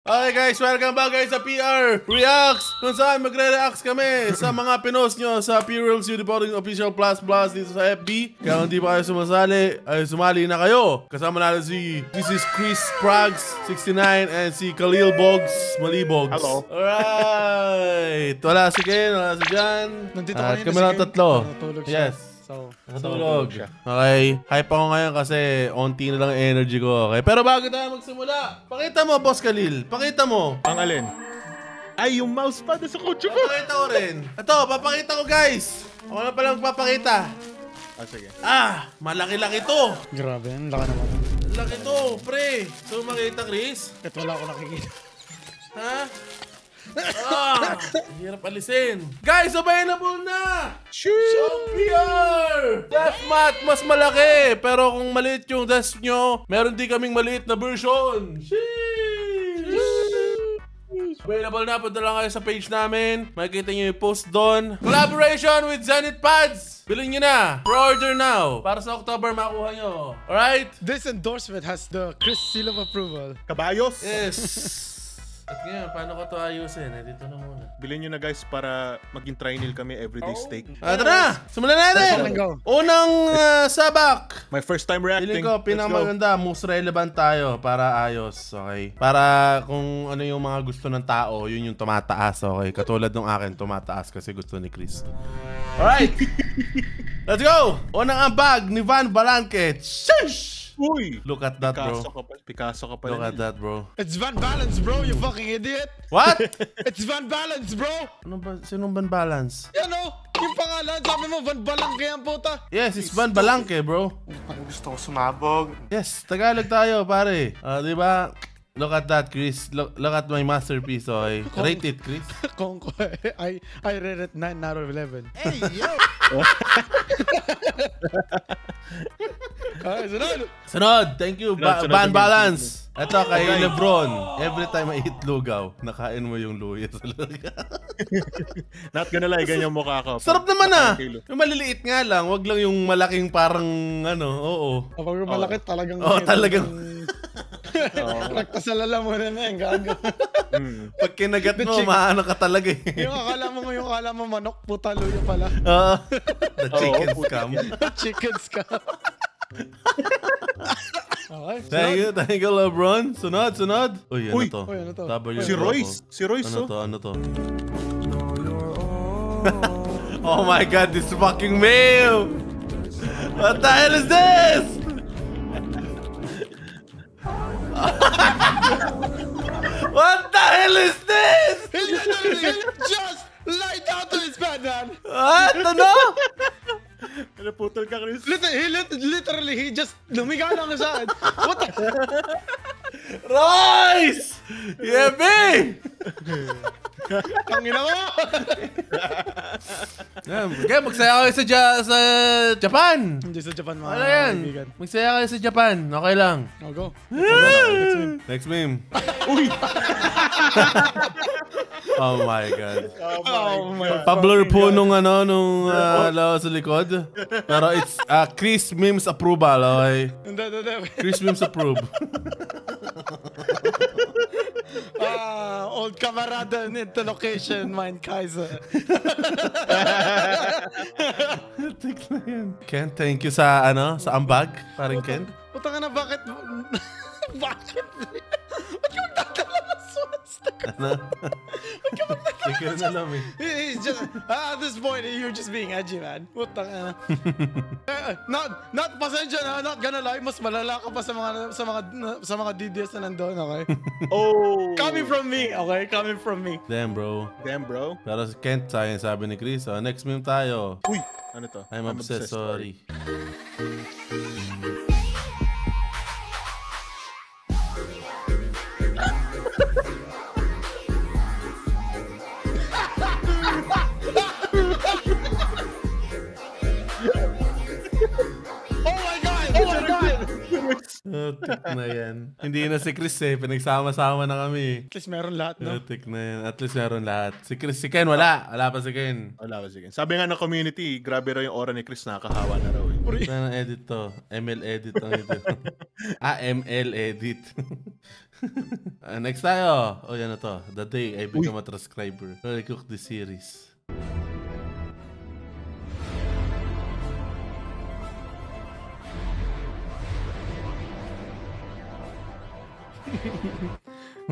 Okay guys, welcome back guys sa PR Reacts, kung saan magre-reacts kami sa mga pinost nyo sa P-Realms Uniboarding Official Plus dito sa FB. Kaya kung di pa kayo sumasali, ay sumali na kayo. Kasama natin this is Chris Prags 69 and si Khalil Bogs Malibogs. Hello. Alright, wala si Ken, wala si Jan. Nandito At kanina kami si lang Ken. tatlo. Natulog siya. Yes. So, Natulog. Okay. Hype ako ngayon kasi onti na lang ang energy ko. Okay. Pero bago tayo magsimula, pakita mo, Boss Khalil. Pakita mo. Ang alin? Ay, yung mousepad sa kotse ko. Papakita ko rin. Ito, papakita ko guys. Ako na palang magpapakita. Ah, sige. Malaki-laki to. grabe yan. Laka naman. Laki to, pre. So, makita, Chris? Kahit wala ako nakikita. Ha? Hirap alisin. Guys, available na! Sa PR! Deathmat, mas malaki. Pero kung maliit yung desk nyo, meron din kaming maliit na version. Available na, punta lang kayo sa page namin. Makikita nyo yung post doon. Collaboration with Zenith Pads. Bilhin nyo na. Pre-order now. Para sa October makuha nyo. Alright? This endorsement has the Chris seal of approval. Kabayos. Yes. At ngayon, paano ko ito ayusin? Dito na muna. Bilhin nyo na guys para maging trinil kami everyday steak. Tara! Simulan natin! Let's go. Unang sabak! My first time reacting. Feeling ko, pinakamaganda, most relevant tayo para ayos, okay? Para kung ano yung mga gusto ng tao, yun yung tumataas, okay? Katulad ng akin, tumataas kasi gusto ni Chris. Alright! Let's go! Unang ambag ni Van Balanque. Shush! Uy! Look at that, bro. Picasso ka pala. Look at that, bro. It's Van Balance, bro, you fucking idiot. What? It's Van Balance, bro. Ano ba? Sinong Van Balance? Yan o, yung pangalan, sabi mo, Van Balangke yan, puta. Yes, it's Van Balanque, bro. Parang gusto ko sumabog. Yes, Tagalog tayo, pare. Di ba? Look at that, Chris. Look at my masterpiece, okay? Rate it, Chris. Kung I rate it 9 out of 11. Hey, yo! Okay, sunod. Sunod, thank you, Sunod Van yung Balance. Ito kay Lebron. Every time I eat lugaw, nakain mo yung luya sa lugaw. Not gonna lie, ganyan mukha ko. Sarap naman Yung maliliit nga lang, wag lang yung malaking parang ano, oo. Kapag malaki talagang... Talagang. Rakta sa lalamunan na yan, gago. Pag kinagat mo, maano ka talaga eh. yung akala mo manok, puta luya pala. The chicken scam. Chicken scam. Okay. Thank you, Lebron. Sunod. Uy, ano to? Uy, ano to? W Si Royce. Si Royce, Ano to? Oh my god, this fucking mail! What the hell is this? What the hell is this? He just lied down to his bed, man. What? Ano? Ano putol ka, Chris? Literally, he just lumiga lang sa akin. What the? Royce! Yebe! Tangina mo! Okay, magsaya kayo sa Japan. Hindi sa Japan, mga Ano yan? kaibigan. Magsaya kayo sa Japan. Okay lang. I'll go. Next meme. Oh my god. Oh my God. Pablur po nung lawa sa likod. Pero it's Chris Memes approval, okay? Hindi. Chris Memes approve. Old kamarada into location, mein Kaiser. Ken, thank you sa ambag. Parang Ken. Putang na, bakit? Bakit? Ba't ka magdadala ng swastika? Ano? Hindi ko rin alam eh. He's just, at this point, you're just being edgy, man. Putang na. Not pasensya na, not gonna lie, mas malala ka pa sa mga DDS na nandun, okay? Oh! Coming from me, okay? Coming from me. Damn, bro. Damn, bro. Pero si Kent, sabi ni Chris. Next meme tayo. Uy! Ano to? I'm obsessed, sorry. Tik na yan. Hindi na si Chris eh. Pinagsama-sama na kami. At least meron lahat, no? Tik na yan. At least meron lahat. Si Ken wala. Wala pa si Ken. Wala ba, sige. Sabi nga ng community, grabe raw yung aura ni Chris, nakakahawa na raw eh. Saan ang edit to? ML edit ang edit. ML edit. Next tayo. Oh, yan na to. The day I become a transcriber. I cook this series.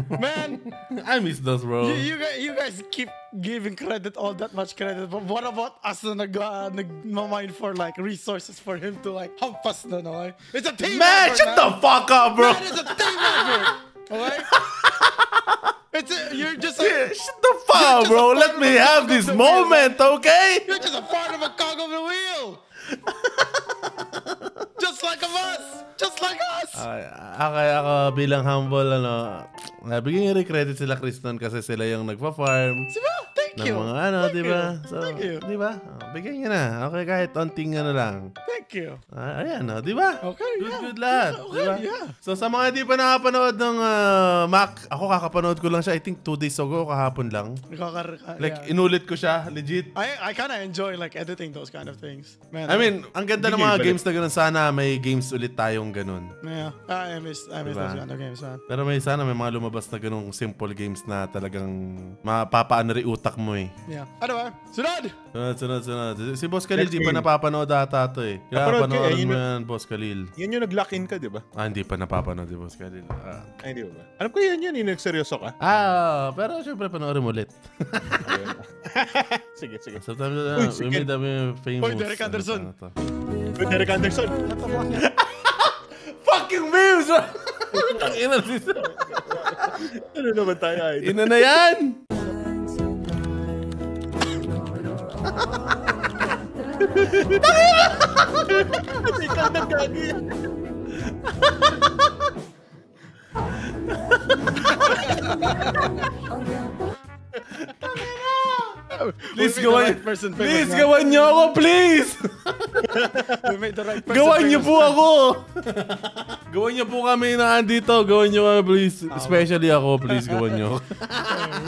Man, I miss those, bro. you guys keep giving credit, all that much credit. But what about us na nag-mine for like resources for him to like hampas na, no? It's a team Man, effort, shut the fuck up, bro. Man, it's a team effort. Okay? You're just Shut the fuck up, bro. Let me have this moment, okay? You're just a part of a cog of the wheel. Just like us. Just like us. Ako bilang humble, bigyan yung credit sila Kriston kasi sila yung nagpa-farm. Diba? Thank Ng you. mga Thank diba? you. So, Thank you. diba? Bigyan nyo na. Okay, kahit onting lang. Thank you. Ayan, diba? Okay, yeah. Good lahat. Okay, Diba? yeah. So, sa mga di pa nakapanood ng Mac, ako kakapanood ko lang siya, I think 2 days ago, kahapon lang. Like, Yeah. inulit ko siya, legit. I kind of enjoy like editing those kind of things. Man, I mean, ang ganda ng mga games na ganun. Sana may games ulit tayong ganun. yeah, I miss Diba? those kind of games, man. Pero sana may mga lumabas na ganung simple games na talagang mapapaano rin utak mo eh. Yeah. Anyway, sunod! Sunod. Si Boss Khalil, Next di pa game. napapanood ata to eh. Kaya Napanood ko, panoorin yun mo yung- yan, Boss Khalil. Yan yung nag-lock in ka, di ba? Hindi pa napapanood si Boss Khalil. Ay, di ba? Alam ko yan, yung nagseryoso ka. Pero syempre panoorin mo ulit. Sige. Sometimes we made a famous. Uy, Derek Anderson. Derek Anderson. Fucking memes! Ang ina Ano naman tayo, idol? Ina na yan! Ikaw nagkagi. Please We made the gawan. right person famous, Please man. gawan niyo ako, please! We made the right person Gawan niyo famous, po man. ako! Gawan niyo po kami na andito. Gawan niyo kami, please. Especially ako, please gawan niyo.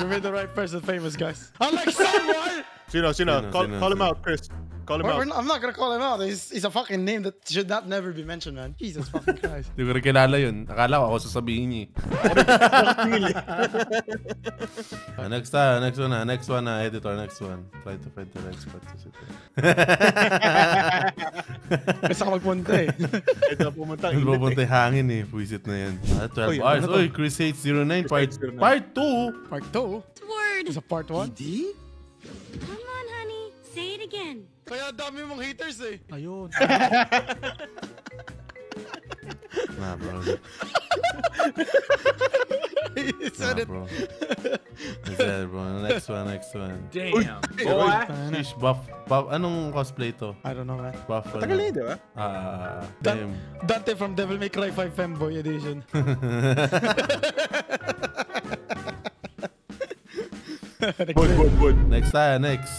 We made the right person famous, guys. Unlike someone! Sino? Call him out, Chris. Call him out. I'm not gonna call him out. He's a fucking name that should not never be mentioned, man. Jesus fucking Christ. Hindi ko rin kilala yun. Akala ko ako sasabihin niya. Next one na, editor. Next one. Try to find the right spot to sit there. Basta ka magpunta eh. Ito pumunta. Yung pupunta yung hangin eh. Puisit na yan. 12 Uy, hours. ano to? Uy, Chris Hates 09 part 2. Part 2? Word. Is a part 1? Come on, honey. Say it again. Kaya dami mong haters eh. Ayun. Nah, bro. He said it. Bro. Is that, bro? Next one. Damn, boy. Fish, buff. Anong cosplay to? I don't know, man. Buff. Tagal na yun, di ba? Damn. Dante from Devil May Cry 5 Femboy Edition. Wood. Next.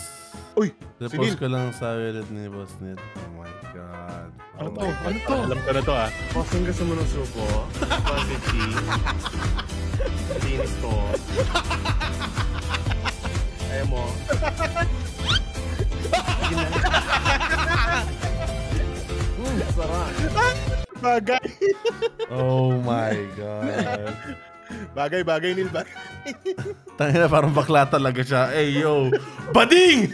Uy, Repost ko lang sa wallet ni Boss Ned. Oh my God. Ano to? Ano to? alam ko na to ah. Bossing gusto mo ng suko? Quantity. Linis to. Ayaw mo. Sarap. Bagay. Oh my God. Bagay, Neil. Bagay. Tangina, parang bakla talaga siya. Hey, yo. Bading!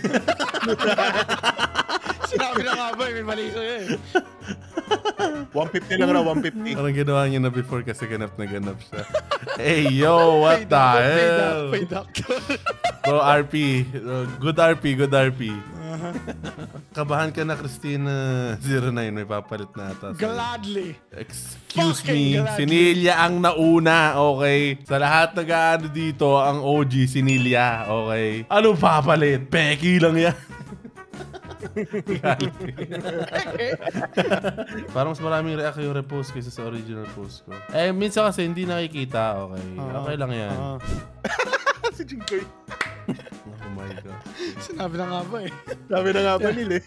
Sinabi na nga ba, may mali sa'yo eh. 150 lang raw, 150. Parang ginawa niya na before kasi ganap na ganap siya. Hey, yo, what the hell? Paid actor. Bro, RP. Good RP. Kabahan ka na, Christina 09. May papalit na ata. Gladly. Excuse Fucking me. gladly. Sinilya ang nauna, okay? Sa lahat nag-ano dito, ang OG, Sinilya, okay? Ano papalit? Peki lang yan. Parang mas maraming react yung repost kaysa sa original post ko. Eh, minsan kasi hindi nakikita, okay? Okay lang yan. Si Jinkoy. Oh my God. Sinabi na nga ba eh. Sabi na nga pa Neil eh.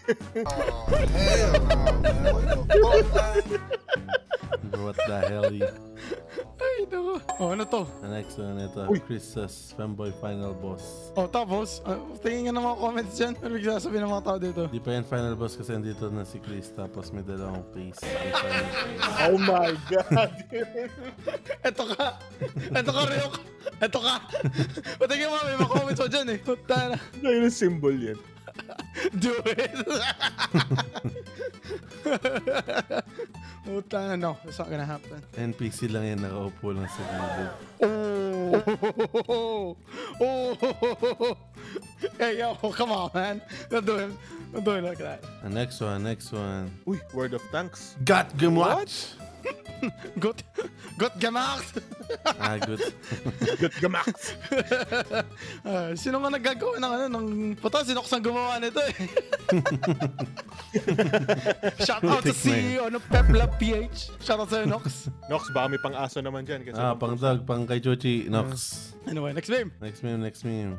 What the hell? Ay, Oh, ano to? The next one, ito. Chris's Femboy Final Boss. Oh, tapos, tingin nga ng mga comments dyan. Ano bigla sabihin ng mga tao dito? Di pa yan Final Boss kasi andito na si Chris tapos may dalawang face. Oh my God. Eto ka. Eto ka, Ryok. Eto ka. Patingin mo, may mga comments mo dyan eh. Puta na. Ano yung symbol yan? Do it. Puta na, no. It's not gonna happen. NPC lang yan, nakaupo lang sa gilid. Oh. Hey, yo, come on, man. Don't do it. Don't do it like that. Next one. Uy, word of thanks. Got Gemwatch! Got gemacht. Good. Good gamax. Sino nga naggagawa ng ano, ng... Puta, si Nox ang gumawa nito eh. Shout out to CEO ng Peplab PH. Shout out sa'yo, Nox. Nox, baka may pang-aso naman dyan. Kasi Pang dog, pang kay Chuchi, Nox. Anyway, next meme. Next meme.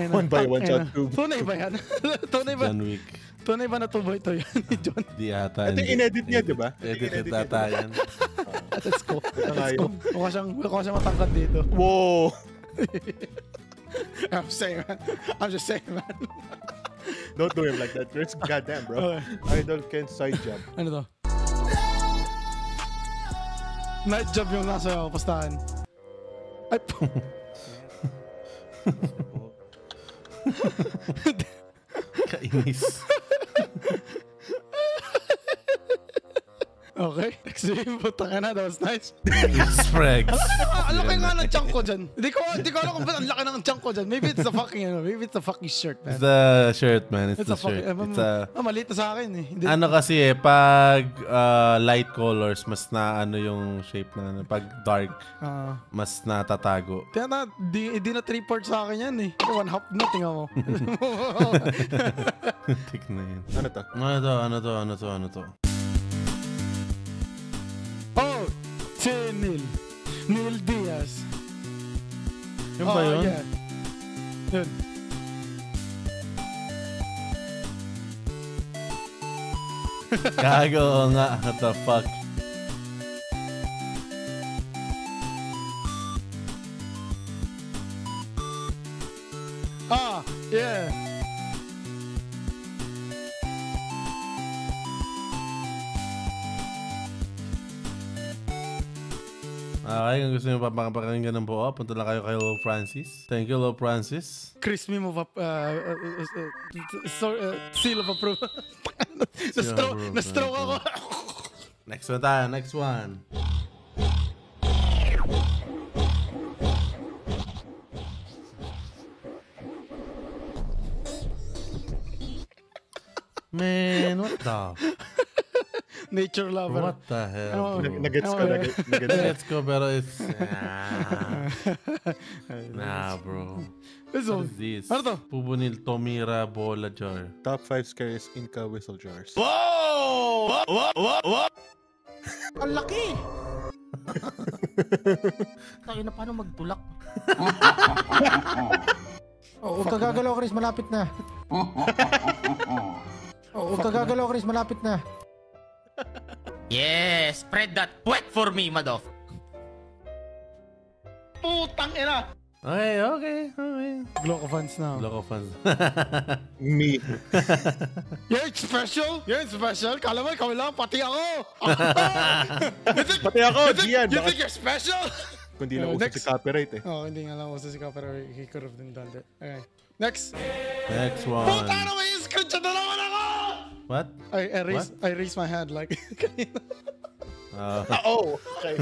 One by one shot tube. Tunay ba yan? Tunay ba? John Wick. Tunay ba na tuboy to yan ni John? Di ata. Ito yung in-edit niya, di ba? Edit ata yan. Let's go. nga Let's go. yun. Mukha siyang matangkad dito. Wow. I'm just saying, man. Don't do him like that, Chris. Goddamn, bro. Idol Ken side job. Ano to? Night job yung nasa pastahan. Ay, Kainis. okay. Next game, puta ka na. That was nice. Sprags. Ang laki nga ng chunk ko dyan. Hindi ko alam kung ba't ang laki ng chunk ko dyan. Maybe it's the fucking shirt, man. It's the shirt, man. It's the fucking, shirt. maliit na sa akin eh. Hindi, Ano kasi pag light colors, mas na ano yung shape na ano. Pag dark, mas natatago. Di na 3/4 sa akin yan eh. 1/2 na, tingnan mo. Tik na yun. Ano to? Ano to? Oh! Si Neil Diaz. Yung ba yun? Yeah. Yun. Gago nga. What the fuck? Yeah. Okay, kung gusto nyo papakinggan ng buo, punta lang kayo kay Low Francis. Thank you, Low Francis. Chris meme of seal of approval. Na-stroke ako. Next one tayo, next one. Man, what the? Nature lover. What the hell? Nagets ko. Let's go, pero it's... Nah, bro. This What one. is this? Ano to? Pubunil Tomira Bola Jar. Top 5 scariest Inca whistle jars. Ang laki! Tayo na paano magtulak? Huwag ka gagalaw, Chris. Malapit na. Huwag ka gagalaw, Chris. Malapit na. Yes, spread that wet for me, Madoff. Putang ina! Okay. Gloco fans na. Loco fans. Me. You're special? Kala mo, ikaw lang, pati ako! Pati ako, Gian. You think you're special? Kundi lang uso si copyright eh. Oh, hindi nga lang uso si copyright. He could have done that. Okay. Next. Next one. Puta na, may screenshot na naman ako! What? I raised my hand like kanina. Oh, okay.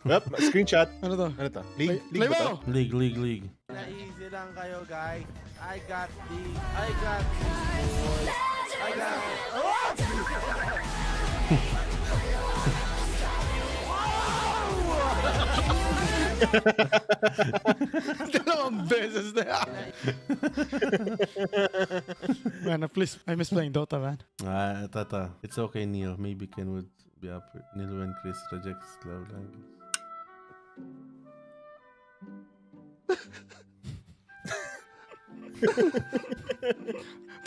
Yep, screenshot. Ano to? League Play ba to? mo! League. Easy lang kayo, guys. I got this, boys. I got... Dalawang beses na yan. Man, please, I miss playing Dota, man. Tata. It's okay, Neil. Maybe Ken would be up. Neil when Chris rejects love language.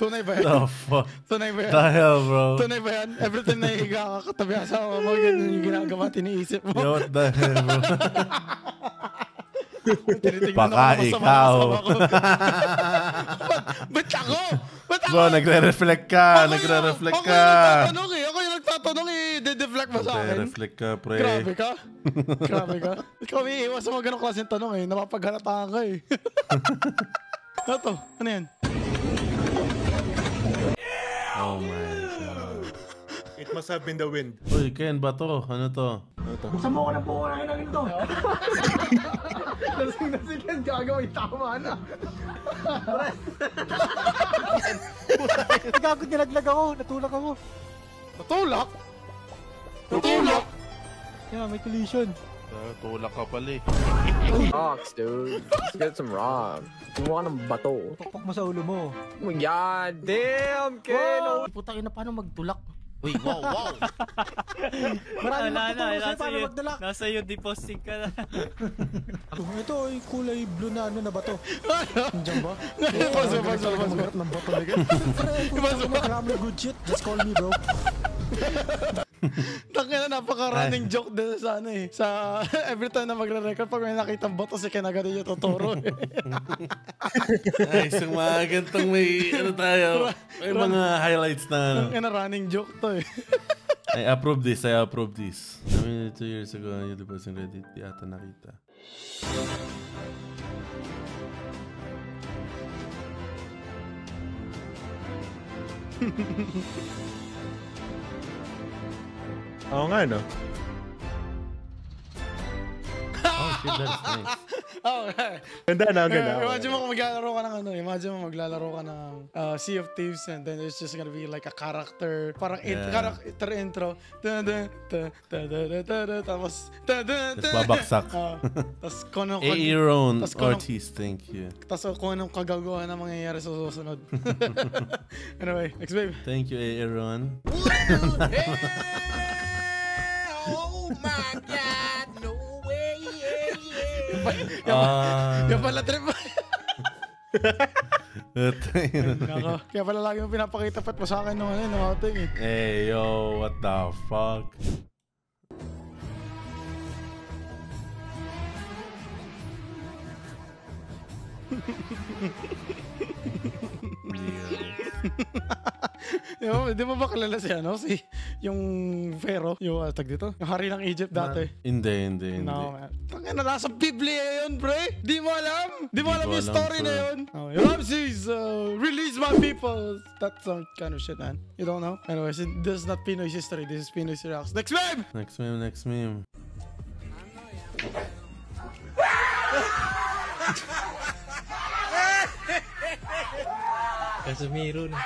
Tunay ba yan? The fuck? Tunay ba yan? The hell, bro? Tunay ba yan? Every time nahihiga ka katabi ka sa mo, ganyan yung ginagawa, tiniisip mo. Yo, what the hell, bro? Tinitignan Baka ako, masama ikaw. ko. Ba't ako? Ba't ako? Bro, nagre-reflect ka. Nagre-reflect ka. Ako yung nagtatanong i-deflect mo sa akin. Nagre-reflect ka, pre. Grabe ka. Grabe ka. Ikaw may iwas sa mga ganong klaseng tanong eh. Napapaghalatahan ka eh. Ano to? Ano yan? Oh my God. It must have been the wind. Uy, Ken ba to? Ano to? Buksan mo ko na po na ng ito. Nasing yan, gagawin tama na. Gago, nilaglag ako. Natulak ako. Natulak? Natulak? Yeah, may collision. Tulak ka pala eh. Rocks, dude. Let's get some rocks. Kumuha ng bato. Pukpok mo sa ulo mo. Oh my god, damn, Ken! Oh, putang ina, paano magtulak? Uy, wow, wow. Marami Wala na, magtutulak sa'yo nasa paano iyo, magdalak. nasa iyo deposit ka na. Ito, yung kulay blue na ano na bato. Nandiyan ba? Bas. Ng bato na ganyan. Kailangan mo good shit. Just call me, bro. Tangina, napaka-running joke din sa ano eh. Sa every time na magre-record, pag may nakitang bato, si Ken agad yung tuturo eh. Ay, isang mga gantong may, ano tayo, may mga highlights na ano. Tangina, running joke to eh. I approve this, I approve this. I mean, 2 years ago, you was in Reddit, di ata nakita. Oo nga, no? Oh, shit, that's nice. Okay. Ganda na, ganda. Imagine mo kung maglalaro ka ng ano, imagine mo maglalaro ka ng Sea of Thieves and then there's just gonna be like a character, parang character intro. Tapos babaksak. Tapos kung anong Aaron tas kung Ortiz, thank you. tapos kung anong kagagawa na mangyayari sa susunod. Anyway, next babe. Thank you, Aaron. Oh my God, no way. Yung pala trip. Nako. Kaya pala lagi mo pinapakita pat mo sa akin nung ano, nung outing eh. Hey, yo, what the fuck? Di mo ba kilala si ano? Si yung Pharaoh, yung tag dito? Yung hari ng Egypt dati. Hindi. No, man. Tangina, nasa Biblia yun, pre. Di mo alam? Di mo alam yung alam, story na pre. yun? Oh, Ramses, release my people. That's some kind of shit, man. You don't know? Anyways, this is not Pinoy's history. This is Pinoy's Rocks. Next meme! Next meme. Casemiro na.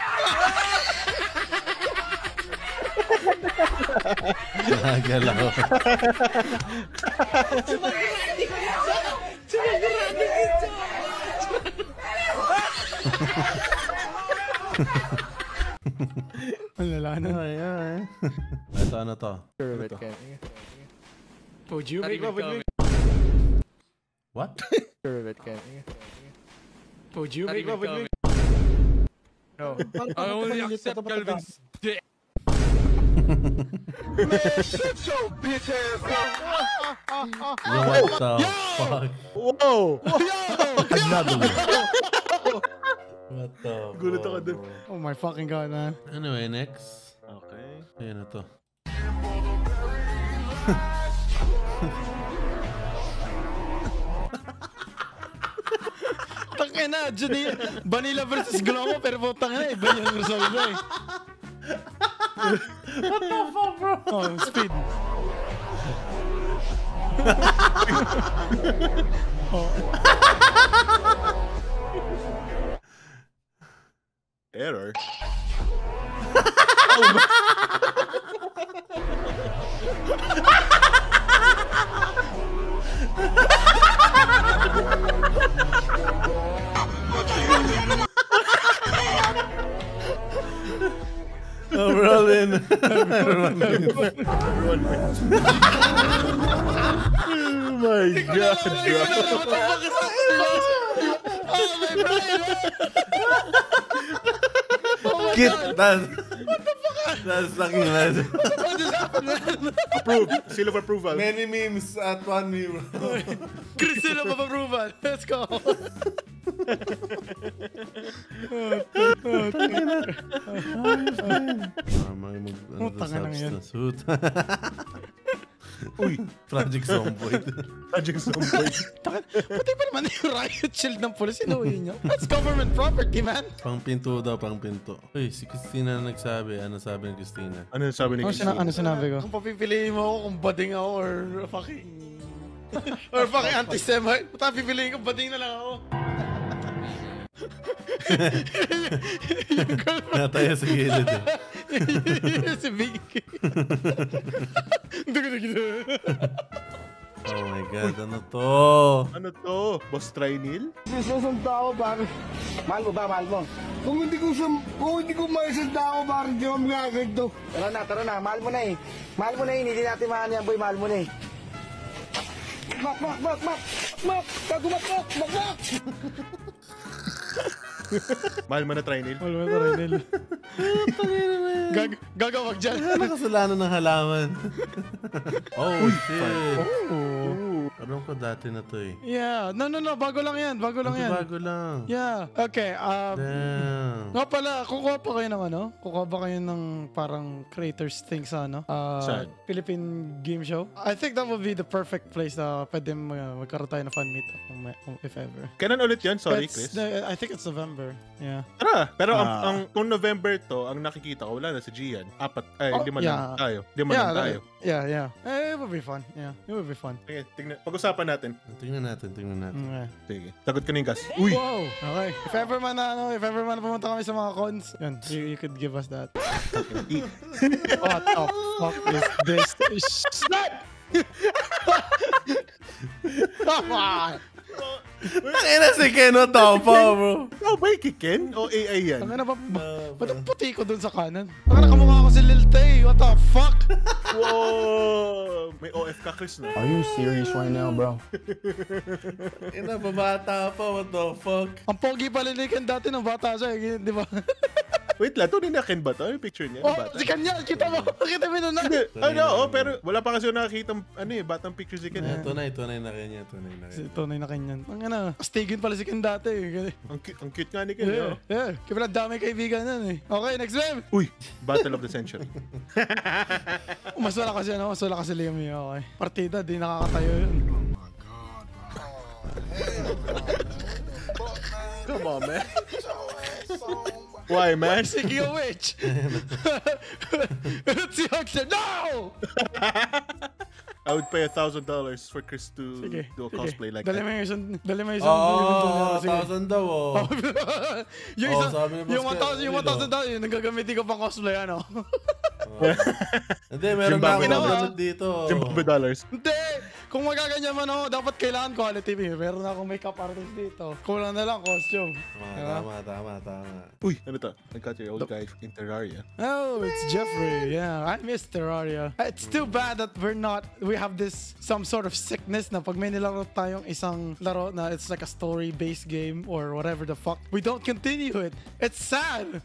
Nagalaw. Ang lala na. Ay. Ito, ano to? Pyramid, Ken. Would you make love with me? What? Pyramid, Ken. Would you make love with me? No. I only accept Calvin's dick. Yo, what the fuck? Whoa! Another one. What the Gulat ako fuck, dun. bro? Oh my fucking god, man. Anyway, next. Okay. Ayan na to. Tangina, Vanilla versus Glomo, pero putang na, iba yung result mo eh. What the fuck, bro? Oh, speed. Error. Oh, rolling. Oh my god, bro. Oh my brain! Kit, that's fucking mad. What just happened, man? Approve. Seal of approval. Many memes at 1 meme. Crystal of approval. Let's go. Utang na yan. Uy, Project Zomboid. Project Zomboid. Pati pa naman yung riot shield ng police, inuwi nyo. That's government property, man. Pang pinto daw, pang pinto. Uy, si Christina na nagsabi. Ano sabi ni Christina? Ano sabi ni Christina? Ano sinabi ko? Kung papipiliin mo ako kung bading ako or fucking... or fucking anti-Semite, pipiliin ko bading na lang ako. Nataya sa gilid eh. Si Vicky. Oh my God, ano to? Ano to? Boss Trinil? Susunda ako, pare. Mahal mo ba, mahal mo? Kung hindi ko maisunda ako, pare, di ko magagawin. Tara na, mahal mo na eh. Mahal mo na eh, hindi natin mahal yan, boy, mahal mo na eh. Mak! Gago, mak! Mahal mo na Trinil? Mahal mo na Trinil. Gagawag dyan. Ano kasalanan ng halaman? Oh, shit. Alam ko dati na to eh. Yeah. No. Bago lang yan. Bago lang. Yeah. Okay. Damn. Nga pala, kukuha pa kayo ng ano? Kukuha ba kayo ng parang creators thing sa ano? Saan? Philippine game show? I think that would be the perfect place na pwede magkaroon tayo ng fan meet if ever. Kailan ulit yan? Sorry, Chris. I think it's November. Yeah. Tara, pero kung November to, ang nakikita ko, wala na si Gian. 5 lang tayo. 5 lang tayo. Yeah. It would be fun. Yeah, it would be fun. Okay, pag-usapan natin. Tingnan natin. Okay. Sige. Sagot ka na yung gas. Uy! Wow! Okay. If ever man pumunta kami sa mga cons, yun, you could give us that. What the fuck is this? Shit! Come on! Tangina si Ken o Topo, bro. Oh, ba yung Ken? O AI yan? Tangina ba? Ba't ang puti ko dun sa kanan? Tangina kamukha ko si Lil Tay. What the fuck? Whoa! May OF ka, Chris, no? Are you serious right now, bro? Ina, babata pa. What the fuck? Ang pogi pala ni Ken dati ng bata siya. Di ba? Wait lang, tunay na Ken ba to? Yung picture niya? Oh, Bata? si Kanya! Kita mo nun na. Pero wala pa kasi nakakita batang picture si Ken. Tunay na kanya. Tunay na Kenyan. Ang astigin pala si Ken dati. Ang cute nga ni Ken. Yeah. Kaya pala dami kaibigan nun eh. Okay, next wave! Uy! Battle of the Century. Mas wala kasi Liam yun. Okay. Partida, di nakakatayo yun. Come on, man. Why, man? Speaking of which, it's the auction. No! I would pay $1,000 for Chris to do a cosplay like Dali that. mo yung isang Oo, 1,000 daw oh. Yung 1,000 yung nagagamitin ko pang cosplay, ano? Hindi, meron na ako gamit dito. Zimbabwe dollars. Hindi! Kung magaganyan man ako, dapat kailangan quality. Meron na akong makeup artist dito. Kulang na lang costume. Tama. Uy, ano to? I got your old guy in Terraria. Oh, it's Jeffrey. Yeah, I miss Terraria. It's too bad that we have this some sort of sickness na pag may nilaro tayong isang laro na it's like a story-based game or whatever the fuck, we don't continue it. It's sad.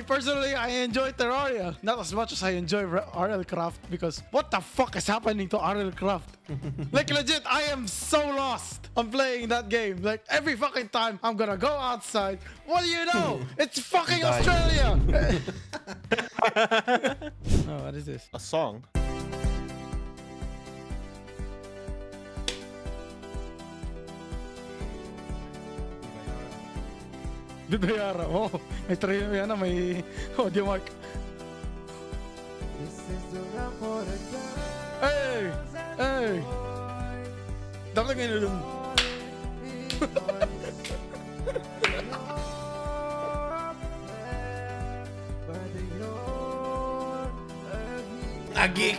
Personally, I enjoy Terraria. Not as much as I enjoy RL Craft because what the fuck is happening to RL Craft? Like legit, I am so lost on playing that game. Like every fucking time I'm gonna go outside. What do you know? It's fucking Australia. Oh, what is this? A song. Bidayara. Oh, may audio mark. Hey! Dapat ngayon lang. Agik!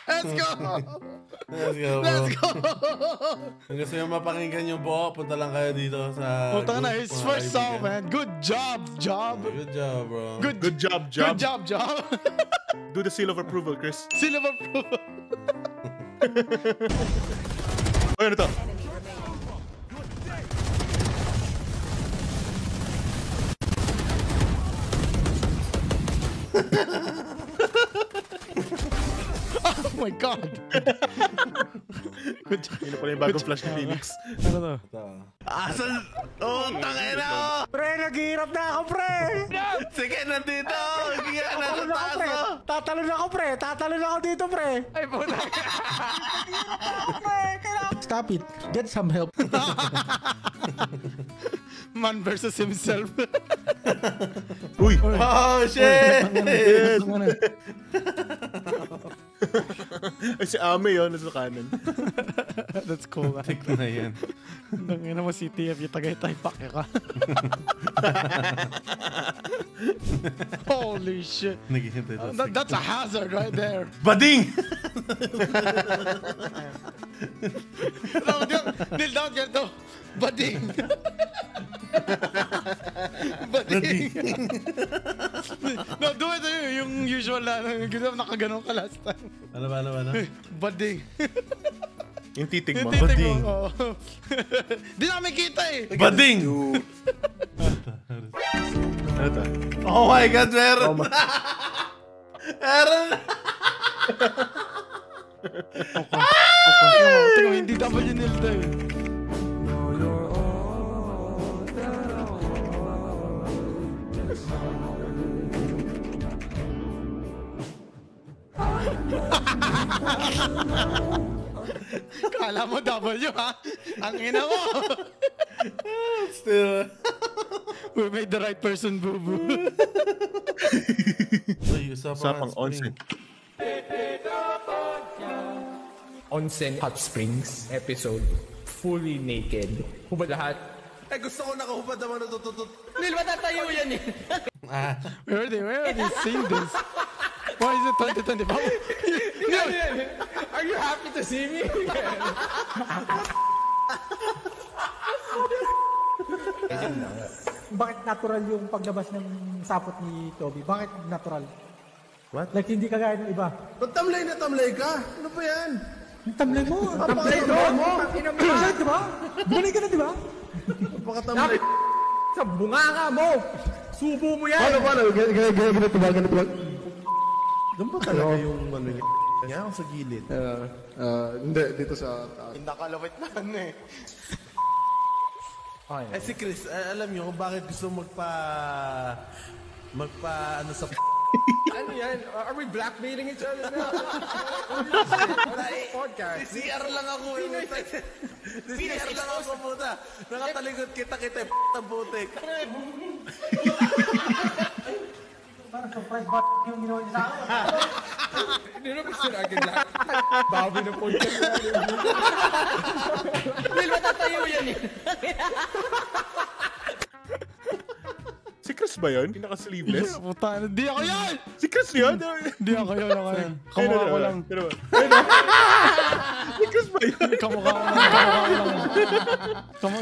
Let's go! Let's go, bro. Let's go! Kung gusto nyo mapakinggan yung buo, punta lang kayo dito sa... Punta na, his group, first mga song, kaibigan. man. Good job, job. Good job, bro. Good job, Good job, job. Do the seal of approval, Chris. Seal of approval. Ay, ano to? Oh my God. Good job. Yun na pala yung bagong flash ni Phoenix. Ano to? Asan? Oh, tangina ko! Pre, naghihirap na ako, pre! Sige, nandito! Higa na sa taas, oh! Tatalon ako, pre! Tatalon ako dito, pre! Ay, puta. Stop it. Get some help. Man versus himself. Uy! Oh, shit! Ay, si Ame yun, nasa kanan. That's cool. Tik na yan. Nangina mo si TF, yung Tagaytay pake ka. Holy shit. Naghihintay na. That's a hazard right there. Bading! No, kneel down, ganito. Bading. Bading. No, do it yung usual na. Nakaganon ka last time. Ano ba? Bading. Yung titig mo. Yung titig Bading. mo. Di namin kita eh. Bading! Ano to? Oh my God, meron! Meron! Tingnan mo, hindi dapat yun nilda eh. Kala mo W ha? Ang ina mo! Still. We made the right person, boo-boo. Uy, Usapang onsen. Onsen Hot Springs episode. Fully naked. Hubad lahat. Eh, gusto ko nakahubad naman natututut. Lil, matatayo yan eh. We already seen this. Why is it 2025? Are you happy to see me? Bakit natural yung paglabas ng sapot ni Toby? Bakit natural? What? Like hindi kagaya ng iba. Ba't tamlay na tamlay ka? Ano ba yan? Yung tamlay mo! Tamlay mo! Tamlay, di ba? Bumalik ka na, di ba? Napakatamlay. Sa bunganga mo! Subo mo yan! Paano? Ganito ba? Doon ba talaga yung ano niya? Ako sa gilid. Hindi, dito sa taas. Nakalawit na ano eh. Eh si Chris, alam niyo kung bakit gusto magpa ano sa Ano yan? Are we blackmailing each other now? Podcast. CR lang ako eh. CR lang ako puta. Nakatalikod kita ang putik. Parang surprise ba yung ginawa niya sa akin? Hindi na gusto na agad lahat. Bawi ng podcast. Lil, matatayo yan eh. Si Chris ba yun? Yung naka-sleeveless? Puta, di ako yan! Si Chris yun? Di ako yun, ako yun. Kamukha ko lang. Si Chris ba yun? Kamukha ko lang.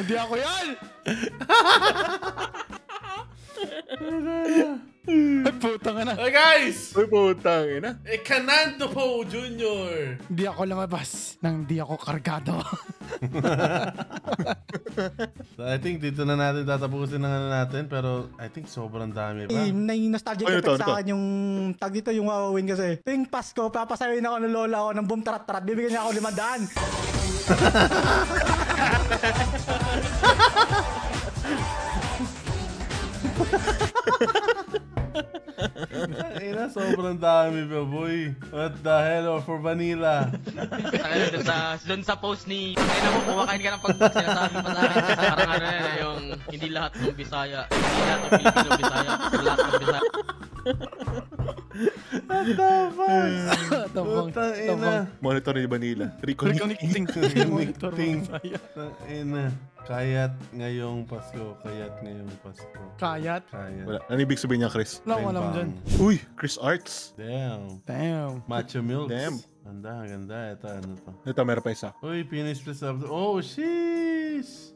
Di ako yan! Ay, puta ka na. Hey guys! Uy, putang ina. Ekanando po, Junior! Di ako lumabas nang di ako kargado. So I think dito na natin tatapusin ng ano natin, pero I think sobrang dami pa. Nostalgic effect sa akin yung tag dito yung wawawin kasi. Tuwing Pasko, papasawin ako ng lola ko ng boom tarat-tarat. Bibigyan niya ako 500. Ina, sobrang dami pa, boy. What the hell, or for vanilla? Doon sa post ni, ay naman, kumakain ka ng pag-box, sinasabi pa sa akin. Parang ano yan, yung hindi lahat ng Bisaya, hindi lahat ng Pilipino Bisaya, lahat ng Bisaya. Putang ina. Monitor ni Vanilla. Reconnecting. Monitor mo. Ina. Kayat ngayong Pasko. Kayat? Wala. Ano ibig sabihin niya, Chris? Wala ko alam dyan. Uy, Chris Arts. Damn. Macho Milks. Damn. Ganda. Ito, ano to? Ito, meron pa isa. Uy, finish this up. Oh, sheesh.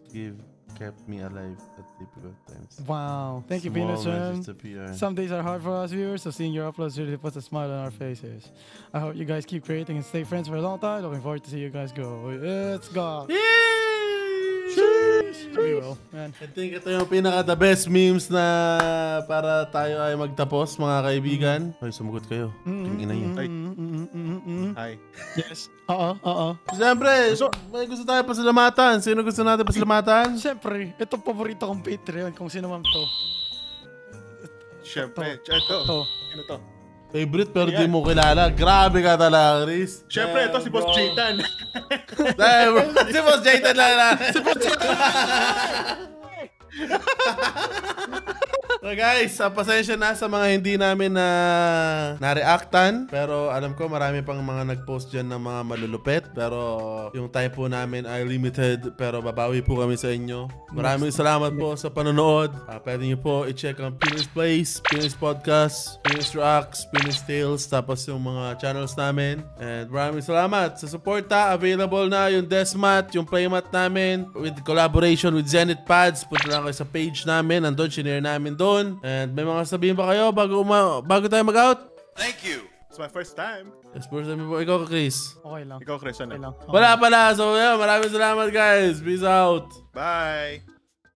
Kept me alive at difficult times. Wow. Thank you, Venus. Some days are hard for us viewers, so seeing your uploads really puts a smile on our faces. I hope you guys keep creating and stay friends for a long time. Looking forward to see you guys go. Let's go. We will, man. I think ito yung pinaka-the best memes na para tayo ay magtapos, mga kaibigan. Ay, sumagot kayo. Tingin na yun. Hi. Yes. Siyempre, may gusto tayo pasalamatan. Sino gusto natin pasalamatan? Siyempre, ito paborito kong Patreon kung sino man to. Siyempre. Ito. Ano to? Favorite pero di mo kilala. Grabe ka talaga, Chris. Siyempre, ito si Boss Jaytan. Si Boss Jaytan lang. Si Boss Jaytan. So guys, pasensya na sa mga hindi namin na-reactan. Pero alam ko marami pang mga nag-post dyan ng mga malulupit. Pero yung time po namin ay limited. Pero babawi po kami sa inyo. Maraming salamat po sa panonood. Pwede nyo po i-check ang Pinoy's Place, Pinoy's Podcast, Pinoy's Rocks, Pinoy's Tales. Tapos yung mga channels namin. And maraming salamat sa suporta. Available na yung Desmat, yung Playmat namin. With collaboration with Zenith Pads. Punta lang kayo sa page namin. Nandun, shinare namin doon. And may mga sabihin ba kayo bago tayo mag-out? Thank you. It's my first time. Yes, first time po. Ikaw, Chris. Okay lang. Ikaw, Chris, ano? Okay lang. Wala pala. So, yeah, maraming salamat, guys. Peace out. Bye.